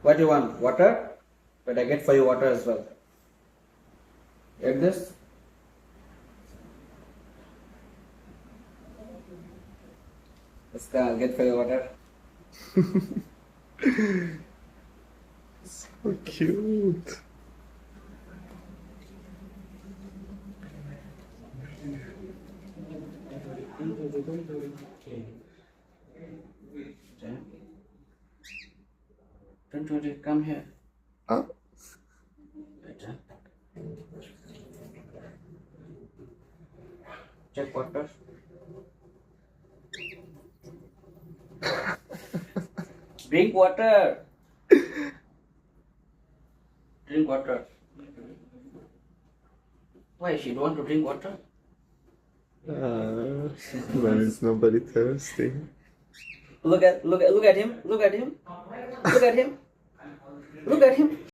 What do you want? Water? But I get for you water as well. Get this? Let's go get for you water. So cute. Don't worry, come here. Ah, Better. Check water. Drink water. Drink water. Why she don't want to drink water? when is nobody thirsty? Look at him. Look at him. Look at him. Look at him.